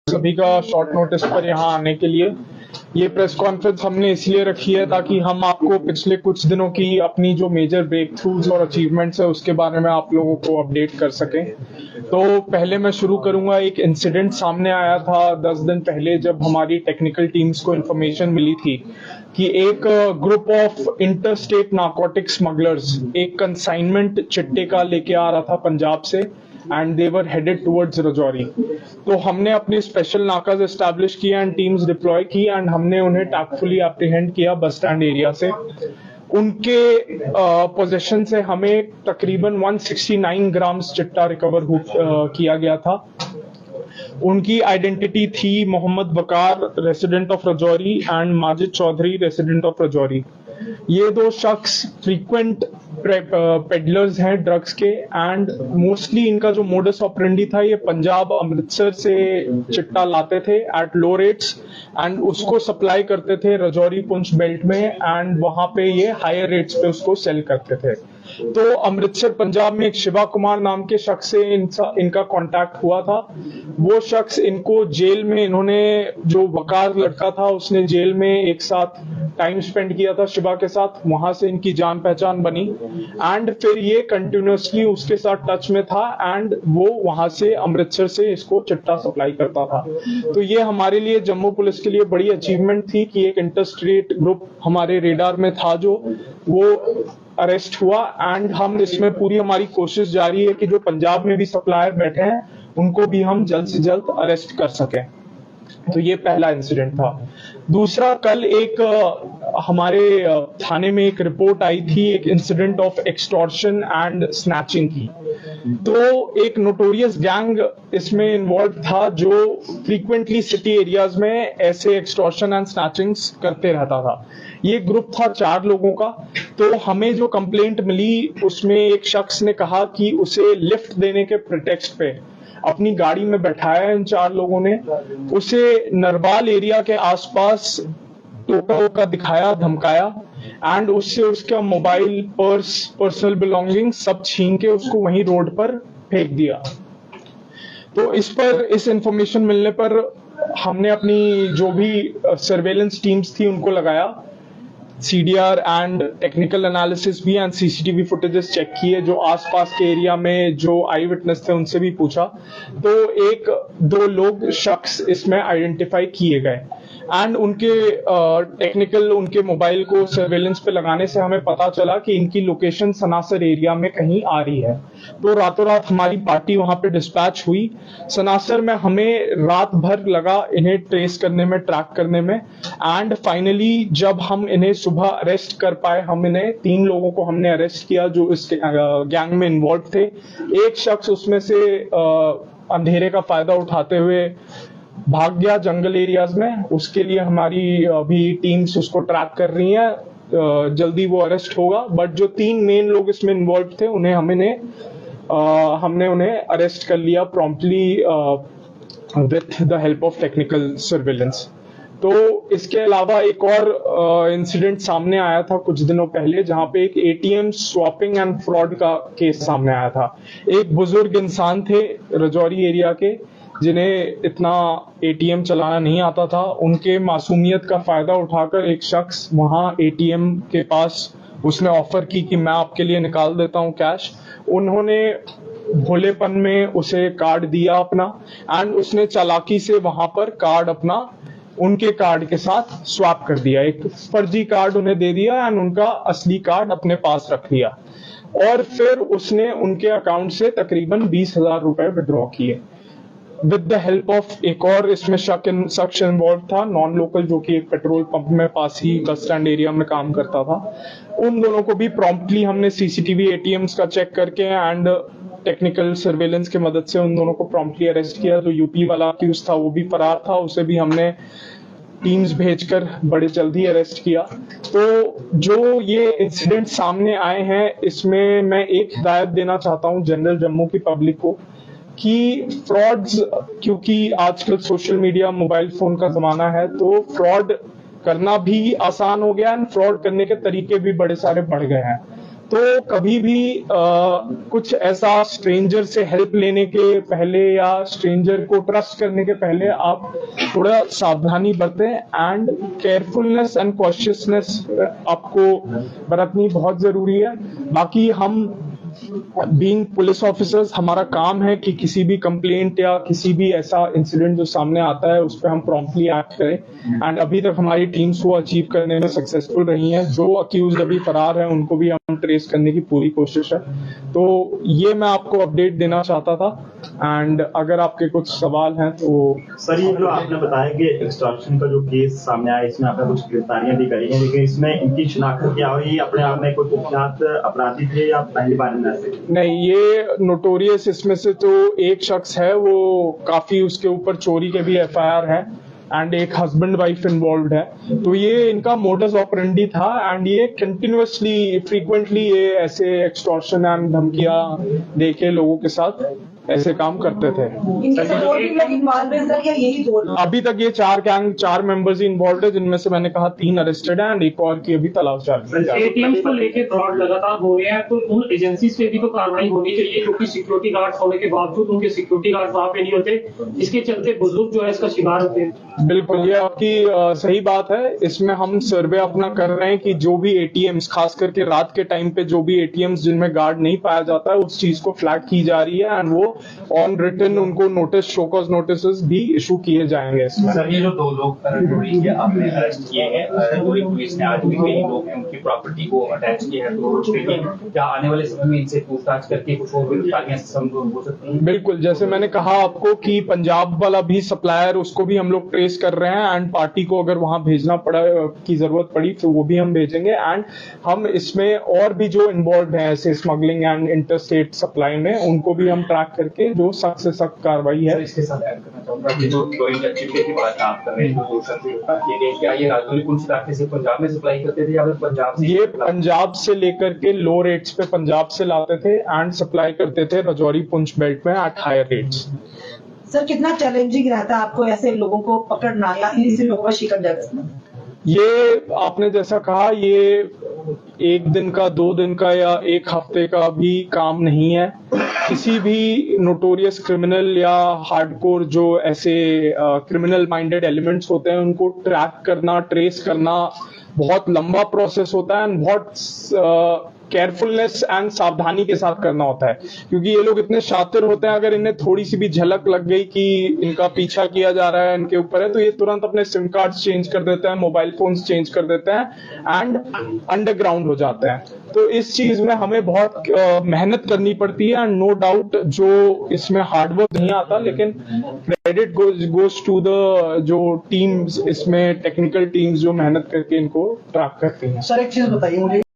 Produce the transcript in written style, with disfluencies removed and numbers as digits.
सभी का short notice पर यहाँ आने के लिए। ये प्रेस कॉन्फ्रेंस हमने इसलिए रखी है ताकि हम आपको पिछले कुछ दिनों की अपनी जो मेजर ब्रेक थ्रूज और अचीवमेंट्स है उसके बारे में आप लोगों को अपडेट कर सकें। तो पहले मैं शुरू करूंगा, एक इंसिडेंट सामने आया था 10 दिन पहले जब हमारी टेक्निकल टीम्स को इन्फॉर्मेशन मिली थी कि एक group of inter state narcotic smugglers एक कंसाइनमेंट चिट्टे का लेके आ रहा था पंजाब से and they were headed towards Rajouri. तो हमने अपनी स्पेशल नाकाज एस्टैब्लिश किया एंड टीम्स डिप्लॉय की एंड हमने उन्हें टैक्टफुली एप्रीहेंड किया बस स्टैंड एरिया से। उनके पोजीशन से हमें तकरीबन 169 ग्राम्स चिट्टा रिकवर किया गया था। उनकी आइडेंटिटी थी Mohammad Bakar resident of Rajouri and Majid Chaudhary resident of Rajouri. ये दो शख्स फ्रीक्वेंट पेडलर्स हैं ड्रग्स के एंड मोस्टली इनका जो मोडस ऑपरेंडी था ये पंजाब अमृतसर से चिट्टा लाते थे एट लो रेट्स एंड उसको सप्लाई करते थे रजौरी पुंछ बेल्ट में एंड वहां पे ये हायर रेट्स पे उसको सेल करते थे। तो अमृतसर पंजाब में एक शिवा कुमार नाम के शख्स से इनका कांटेक्ट हुआ था। वो शख्स इनको जेल में, इन्होंने जो वकार लड़का था उसने जेल में एक साथ टाइम स्पेंड किया था शिवा के साथ, वहां से इनकी जान पहचान बनी एंड फिर ये कंटिन्यूसली उसके साथ टच में था एंड वो वहां से अमृतसर से इसको चिट्टा सप्लाई करता था। तो ये हमारे लिए जम्मू पुलिस के लिए बड़ी अचीवमेंट थी कि एक इंटर स्टेट ग्रुप हमारे रेडार में था जो वो अरेस्ट हुआ एंड हम इसमें पूरी हमारी कोशिश जारी है कि जो पंजाब में भी सप्लायर बैठे हैं उनको भी हम जल्द से जल्द अरेस्ट कर सकें। तो ये पहला इंसिडेंट था। दूसरा, कल एक हमारे थाने में एक रिपोर्ट आई थी एक incident of extortion and snatching की। तो एक नोटोरियस गैंग इसमें इन्वॉल्व था जो फ्रीक्वेंटली सिटी एरियाज में ऐसे एक्सटॉर्शन एंड स्नैचिंग्स करते रहता था। ये ग्रुप था 4 लोगों का। तो हमें जो कंप्लेंट मिली उसमें एक शख्स ने कहा कि उसे लिफ्ट देने के प्रिटेक्स्ट पे अपनी गाड़ी में बैठाया इन 4 लोगों ने, उसे नरवाल एरिया के आसपास टोका दिखाया, धमकाया एंड उससे उसका मोबाइल, पर्स, पर्सनल बिलोंगिंग सब छीन के उसको वहीं रोड पर फेंक दिया। तो इस इंफॉर्मेशन मिलने पर हमने अपनी जो भी सर्वेलेंस टीम्स थी उनको लगाया, सीडीआर एंड टेक्निकल एनालिसिस भी एंड सीसीटीवी फुटेजेस चेक किए, जो आसपास के एरिया में जो आई विटनेस थे उनसे भी पूछा। तो 1-2 लोग शख्स इसमें आइडेंटिफाई किए गए एंड उनके टेक्निकल उनके मोबाइल को सर्वेलेंस पे लगाने से हमें पता चला कि इनकी लोकेशन सनासर एरिया में कहीं आ रही है। तो रातों रात हमारी पार्टी वहां पे डिस्पैच हुई। सनासर में हमें रात भर लगा इन्हें ट्रेस करने में, ट्रैक करने में एंड फाइनली जब हम इन्हें सुबह अरेस्ट कर पाए, हम इन्हें 3 लोगों को हमने अरेस्ट किया जो इस गैंग में इन्वॉल्व थे। एक शख्स उसमें से अंधेरे का फायदा उठाते हुए भाग गया जंगल एरियाज में। उसके लिए हमारी अभी टीम्स उसको ट्रैक कर रही हैं, जल्दी वो अरेस्ट होगा। बट जो 3 मेन लोग इसमें इन्वॉल्व थे उन्हें हमने उन्हें अरेस्ट कर लिया promptly with the help of technical surveillance. तो इसके अलावा एक और इंसिडेंट सामने आया था कुछ दिनों पहले जहां पे एक एटीएम स्वैपिंग एंड फ्रॉड का केस सामने आया था। एक बुजुर्ग इंसान थे रजौरी एरिया के जिन्हें इतना एटीएम चलाना नहीं आता था। उनके मासूमियत का फायदा उठाकर एक शख्स वहां एटीएम के पास उसने ऑफर की कि मैं आपके लिए निकाल देता हूं कैश। उन्होंने भोलेपन में उसे कार्ड दिया अपना एंड उसने चालाकी से वहां पर कार्ड अपना उनके कार्ड के साथ स्वैप कर दिया, एक फर्जी कार्ड उन्हें दे दिया एंड उनका असली कार्ड अपने पास रख लिया और फिर उसने उनके अकाउंट से तकरीबन 20,000 रुपए विड्रॉ किए विद द हेल्प ऑफ एक और इसमें शख्स इन्वॉल्व था, नॉन लोकल, जो कि एक पेट्रोल पंप में पास ही बस स्टैंड एरिया में काम करता था। उन दोनों को भी प्रॉम्प्टली हमने सीसीटीवी एटीएम्स का चेक करके एंड टेक्निकल सर्वेलेंस की मदद से उन दोनों को प्रॉम्प्टली अरेस्ट किया। जो यूपी वाला अक्यूज था वो भी फरार था, उसे भी हमने टीम्स भेजकर बड़े जल्दी अरेस्ट किया। तो जो ये इंसिडेंट सामने आए हैं इसमें मैं एक हिदायत देना चाहता हूँ जनरल जम्मू की पब्लिक को कि फ्रॉड्स, क्योंकि आजकल सोशल मीडिया, मोबाइल फोन का जमाना है, तो फ्रॉड करना भी आसान हो गया है, फ्रॉड करने के तरीके भी बड़े सारे बढ़ गए हैं। तो कभी भी कुछ ऐसा स्ट्रेंजर से हेल्प लेने के पहले या स्ट्रेंजर को ट्रस्ट करने के पहले आप थोड़ा सावधानी बरतें एंड केयरफुलनेस एंड कॉशियसनेस आपको बरतनी बहुत जरूरी है। बाकी हम बीइंग पुलिस ऑफिसर्स, हमारा काम है कि किसी भी कंप्लेंट या किसी भी ऐसा इंसिडेंट जो सामने आता है उस पर हम प्रॉम्प्टली एक्ट करें एंड अभी तक हमारी टीम्स वो अचीव करने में सक्सेसफुल रही हैं। जो अक्यूज्ड अभी फरार है उनको भी हम ट्रेस करने की पूरी कोशिश है। तो ये मैं आपको अपडेट देना चाहता था एंड अगर आपके कुछ सवाल हैं तो। सर, ये जो आपने बताया कि एक्सटॉर्शन का जो केस सामने आया, इसमें आपने कुछ गिरफ्तारियां भी करी हैं, लेकिन इसमें इनकी शिनाख्त क्या हुई? अपने आप में कोई कुख्यात अपराधी थे या पहली बार में ऐसे? नहीं, ये नोटोरियस, इसमें से तो एक शख्स है, वो काफी उसके ऊपर चोरी के भी एफआईआर है एंड एक हस्बैंड वाइफ इन्वॉल्व है। तो ये इनका मोडस ऑपरेंडी था एंड ये कंटिन्यूअसली फ्रीक्वेंटली ये ऐसे एक्सटॉर्शन एंड धमकियां देके लोगों के साथ ऐसे काम करते थे। अभी तक ये चार मेंबर्स ही इन्वॉल्व है, जिनमें से मैंने कहा 3 अरेस्टेड है एंड एक और की अभी तलाश जारी है। एटीएम्स को लेके फ्रॉड लगातार हो रहे हैं, तो उन एजेंसीज पे भी तो कार्रवाई होनी चाहिए, क्योंकि सिक्योरिटी गार्ड्स होने के बावजूद उनके सिक्योरिटी गार्ड्स वहाँ पे नहीं होते, जिसके चलते बुजुर्ग जो है इसका शिकार होते हैं। बिल्कुल, ये आपकी सही बात है। इसमें हम सर्वे अपना कर रहे हैं कि जो भी एटीएम्स, खास करके रात के टाइम पे जो भी एटीएम्स जिनमें गार्ड नहीं पाया जाता है, उस चीज को फ्लैग की जा रही है एंड वो ऑन रिटन उनको नोटिस, शोकॉज नोटिस भी इशू किए जाएंगे इसमें। सर, ये जो 2 लोग चोरी के आपने अरेस्ट किए हैं, चोरी पुलिस ने आज भी कई लोग उनकी प्रॉपर्टी को अटैच किए हैं, तो क्या आने वाले समय में इनसे पूछताछ करके कुछ और गिरफ्तारियां संभव हो सकती हैं? बिल्कुल, जैसे मैंने कहा आपको कि पंजाब वाला भी सप्लायर, उसको भी हम लोग ट्रेस कर रहे हैं एंड पार्टी को अगर वहां भेजना पड़ा की जरूरत पड़ी तो वो भी हम भेजेंगे एंड हम इसमें और भी जो इन्वॉल्व हैं ऐसे स्मगलिंग एंड इंटरस्टेट सप्लाई में, उनको भी हम ट्रैक करके जो सख्त से सख्त कार्रवाई है। इसके साथ ऐड करना चाहूंगा कि जो इंडस्ट्री की बात आप कर रहे हैं, क्या ये राजौरी पुंछ इलाके से पंजाब में सप्लाई करते थे या फिर पंजाब से? ये पंजाब से लेकर के लो रेट्स पे पंजाब से लाते थे एंड सप्लाई करते थे राजौरी पुंछ बेल्ट में एट हायर रेट्स। सर, कितना चैलेंजिंग रहता है आपको ऐसे लोगों को पकड़ना या इनसे लोगों का शिकार करना? ये आपने जैसा कहा, ये 1 दिन का, 2 दिन का या 1 हफ्ते का भी काम नहीं है। किसी भी नोटोरियस क्रिमिनल या हार्डकोर जो ऐसे क्रिमिनल माइंडेड एलिमेंट्स होते हैं, उनको ट्रैक करना, ट्रेस करना बहुत लंबा प्रोसेस होता है एंड बहुत केयरफुलनेस एंड सावधानी के साथ करना होता है, क्योंकि ये लोग इतने शातिर होते हैं, अगर इन्हें थोड़ी सी भी झलक लग गई कि इनका पीछा किया जा रहा है, इनके ऊपर है, तो ये तुरंत अपने सिम कार्ड चेंज कर देते हैं, मोबाइल फोन्स चेंज कर देते हैं एंड अंडरग्राउंड हो जाते हैं। तो इस चीज में हमें बहुत मेहनत करनी पड़ती है एंड नो डाउट जो इसमें हार्डवर्क नहीं आता, लेकिन क्रेडिट गोज टू द जो टीम्स, इसमें टेक्निकल टीम्स जो मेहनत करके इनको ट्रैक करती हैं। सर, एक चीज बताइए मुझे,